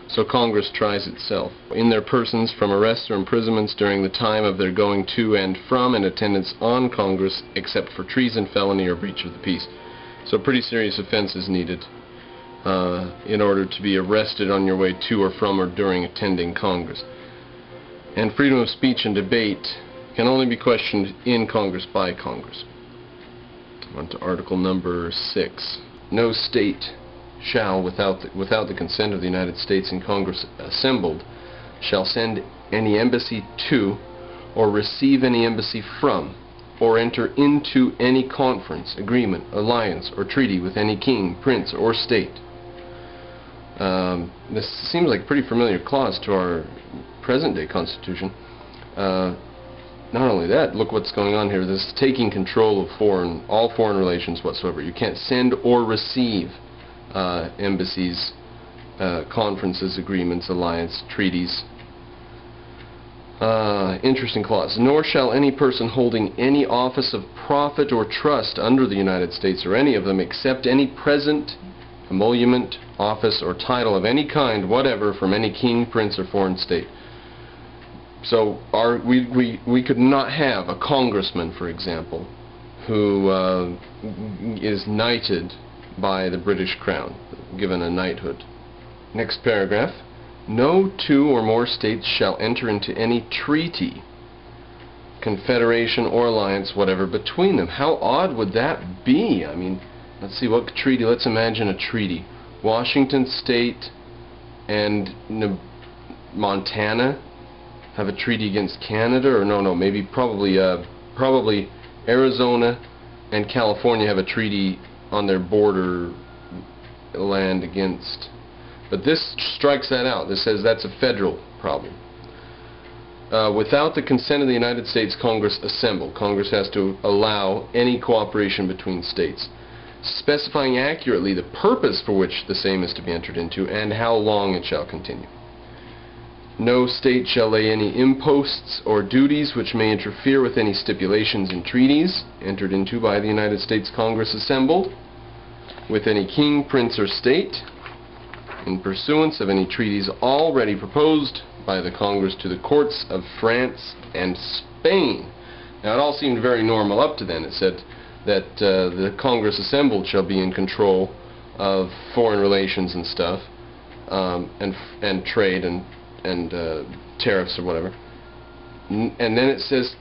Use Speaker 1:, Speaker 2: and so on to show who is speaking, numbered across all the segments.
Speaker 1: So Congress tries itself. In their persons from arrests or imprisonments during the time of their going to and from and attendance on Congress, except for treason, felony, or breach of the peace. So pretty serious offense is needed in order to be arrested on your way to or from or during attending Congress. And freedom of speech and debate can only be questioned in Congress by Congress. On to Article number 6. No state shall, without the consent of the United States in Congress assembled, shall send any embassy to, or receive any embassy from, or enter into any conference, agreement, alliance, or treaty with any king, prince, or state. This seems like a pretty familiar clause to our present-day Constitution. Not only that, look what's going on here. This is taking control of all foreign relations whatsoever. You can't send or receive embassies, conferences, agreements, alliance, treaties. Interesting clause. Nor shall any person holding any office of profit or trust under the United States or any of them accept any present, emolument, office, or title of any kind whatever from any king, prince, or foreign state. So we could not have a congressman, for example, who is knighted by the British Crown, given a knighthood. Next paragraph. No two or more states shall enter into any treaty, confederation, or alliance, whatever, between them. How odd would that be? I mean, let's see, what treaty? Let's imagine a treaty. Washington State and Montana have a treaty against Canada, or probably Arizona and California have a treaty on their border land against. But this strikes that out. This says that's a federal problem. Without the consent of the United States Congress assembled, Congress has to allow any cooperation between states, specifying accurately the purpose for which the same is to be entered into and how long it shall continue. No state shall lay any imposts or duties which may interfere with any stipulations and treaties entered into by the United States Congress assembled with any king, prince, or state in pursuance of any treaties already proposed by the Congress to the courts of France and Spain. Now it all seemed very normal up to then. It said that the Congress assembled shall be in control of foreign relations and stuff, and trade and tariffs or whatever. And then it says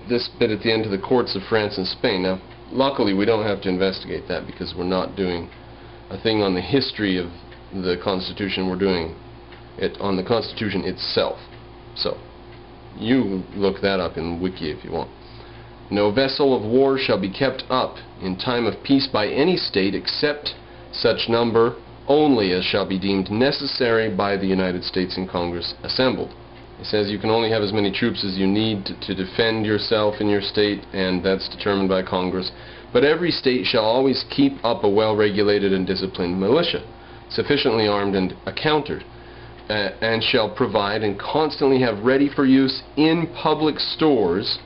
Speaker 1: this bit at the end, to the courts of France and Spain. Now luckily we don't have to investigate that because we're not doing a thing on the history of the Constitution. We're doing it on the Constitution itself. So you look that up in Wiki if you want. No vessel of war shall be kept up in time of peace by any state except such number only as shall be deemed necessary by the United States in Congress assembled. It says you can only have as many troops as you need to defend yourself in your state, and that's determined by Congress. But every state shall always keep up a well-regulated and disciplined militia, sufficiently armed and accoutred, and shall provide and constantly have ready for use in public stores,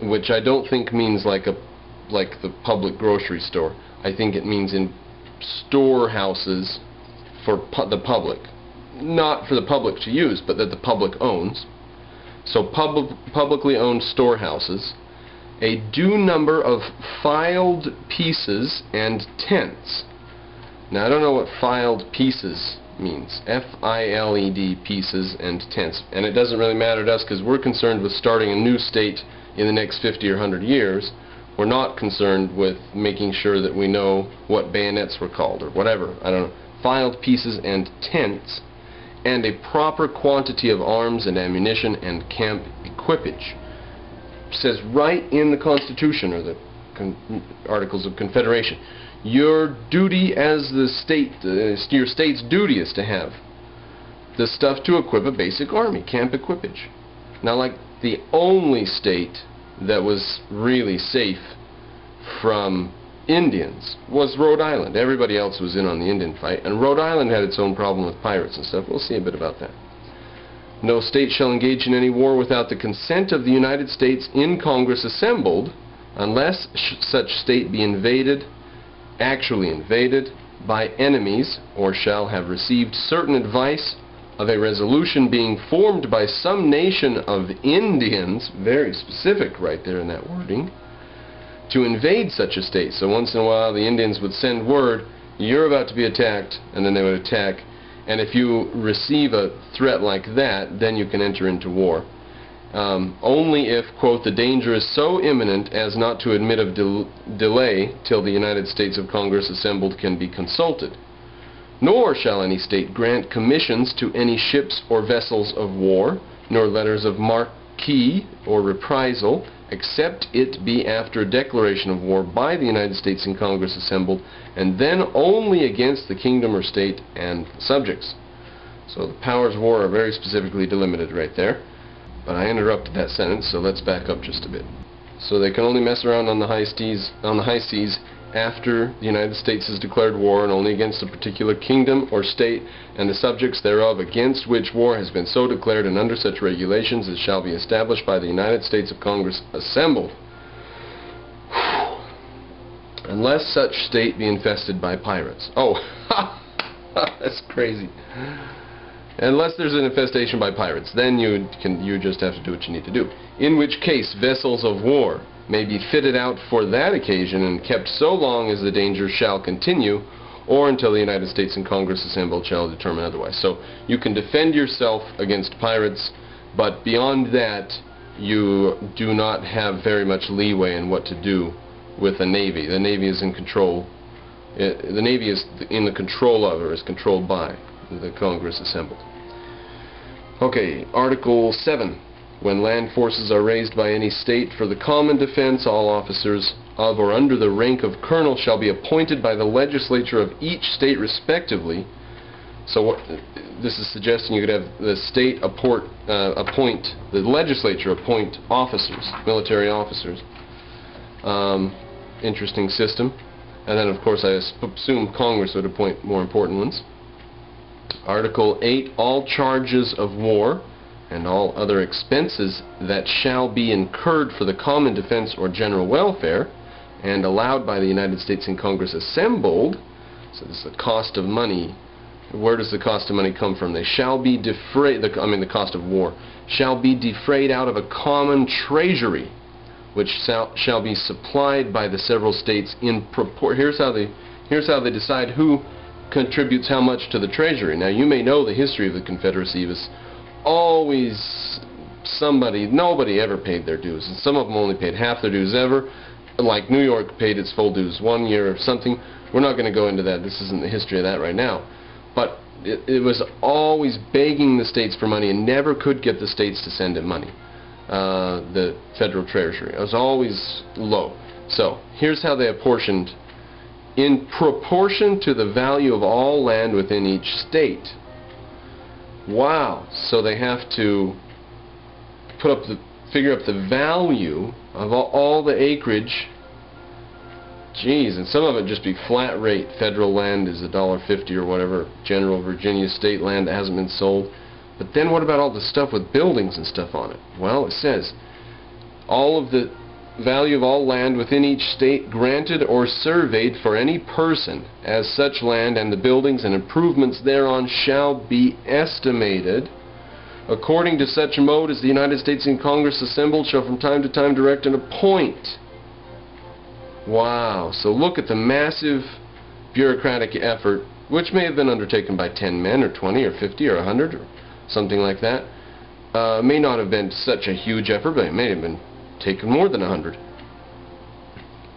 Speaker 1: which I don't think means like the public grocery store. I think it means in storehouses for the public, not for the public to use, but that the public owns. So publicly owned storehouses, a due number of filed pieces and tents. Now I don't know what filed pieces means. F-I-L-E-D, pieces and tents. And it doesn't really matter to us because we're concerned with starting a new state in the next 50 or 100 years. We're not concerned with making sure that we know what bayonets were called or whatever. I don't know. Filed pieces and tents, and a proper quantity of arms and ammunition and camp equipage. It says right in the Constitution, or the Articles of Confederation, your duty as the state, your state's duty is to have the stuff to equip a basic army, camp equipage. Now, like, the only state that was really safe from Indians was Rhode Island. Everybody else was in on the Indian fight, and Rhode Island had its own problem with pirates and stuff. We'll see a bit about that. No state shall engage in any war without the consent of the United States in Congress assembled, unless such state be invaded, actually invaded, by enemies, or shall have received certain advice of a resolution being formed by some nation of Indians, very specific right there in that wording, to invade such a state. So once in a while the Indians would send word, you're about to be attacked, and then they would attack. And if you receive a threat like that, then you can enter into war. Only if, quote, the danger is so imminent as not to admit of delay till the United States of Congress assembled can be consulted. Nor shall any state grant commissions to any ships or vessels of war, nor letters of marque or reprisal, except it be after a declaration of war by the United States in Congress assembled, and then only against the kingdom or state and subjects. So the powers of war are very specifically delimited right there. But I interrupted that sentence, so let's back up just a bit. So they can only mess around on the high seas after the United States has declared war, and only against a particular kingdom or state and the subjects thereof, against which war has been so declared, and under such regulations as shall be established by the United States of Congress assembled. Unless such state be infested by pirates. Oh, that's crazy. Unless there's an infestation by pirates, then you just have to do what you need to do. In which case, vessels of war may be fitted out for that occasion and kept so long as the danger shall continue, or until the United States and Congress assembled shall determine otherwise. So you can defend yourself against pirates, but beyond that, you do not have very much leeway in what to do with the Navy. The Navy is in control. The Navy is in the control of, or is controlled by, the Congress assembled. Okay, Article 7. When land forces are raised by any state for the common defense, all officers of or under the rank of colonel shall be appointed by the legislature of each state respectively. So what this is suggesting, you could have the state the legislature appoint officers, military officers. Interesting system. And then of course I assume Congress would appoint more important ones. Article 8. All charges of war and all other expenses that shall be incurred for the common defense or general welfare and allowed by the United States in Congress assembled, so this is the cost of money. Where does the cost of money come from? They shall be defrayed, the cost of war, shall be defrayed out of a common treasury, which shall be supplied by the several states in proportion. Here's how they decide who contributes how much to the treasury. Now you may know the history of the Confederacy. It was always nobody ever paid their dues, and some of them only paid half their dues ever. Like New York paid its full dues 1 year or something. We're not going to go into that. This isn't the history of that right now. But it was always begging the states for money and never could get the states to send it money. The federal treasury. It was always low. So here's how they apportioned: in proportion to the value of all land within each state. Wow. So they have to figure up the value of all the acreage. Geez, and some of it just be flat rate. Federal land is $1.50 or whatever. General Virginia state land that hasn't been sold. But then what about all the stuff with buildings and stuff on it? Well, it says all of the value of all land within each state granted or surveyed for any person as such land and the buildings and improvements thereon shall be estimated according to such a mode as the United States in Congress assembled shall from time to time direct and appoint. Wow. So look at the massive bureaucratic effort, which may have been undertaken by 10 men or 20 or 50 or 100 or something like that. May not have been such a huge effort, but it may have been taken more than 100.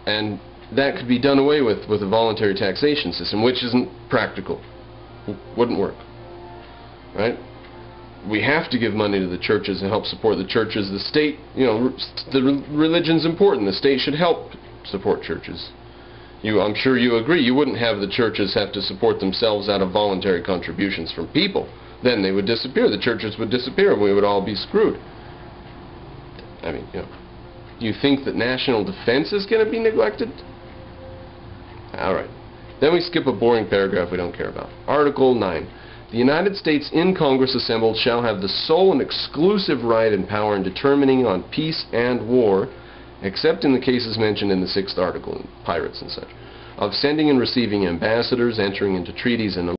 Speaker 1: And that could be done away with a voluntary taxation system, which isn't practical. Wouldn't work. Right? We have to give money to the churches and help support the churches. The state, the religion's important. The state should help support churches. I'm sure you agree. You wouldn't have the churches have to support themselves out of voluntary contributions from people. Then they would disappear. The churches would disappear and we would all be screwed. I mean, you think that national defense is going to be neglected? Alright. Then we skip a boring paragraph we don't care about. Article 9. The United States in Congress assembled shall have the sole and exclusive right and power in determining on peace and war, except in the cases mentioned in the 6th article, pirates and such, of sending and receiving ambassadors, entering into treaties and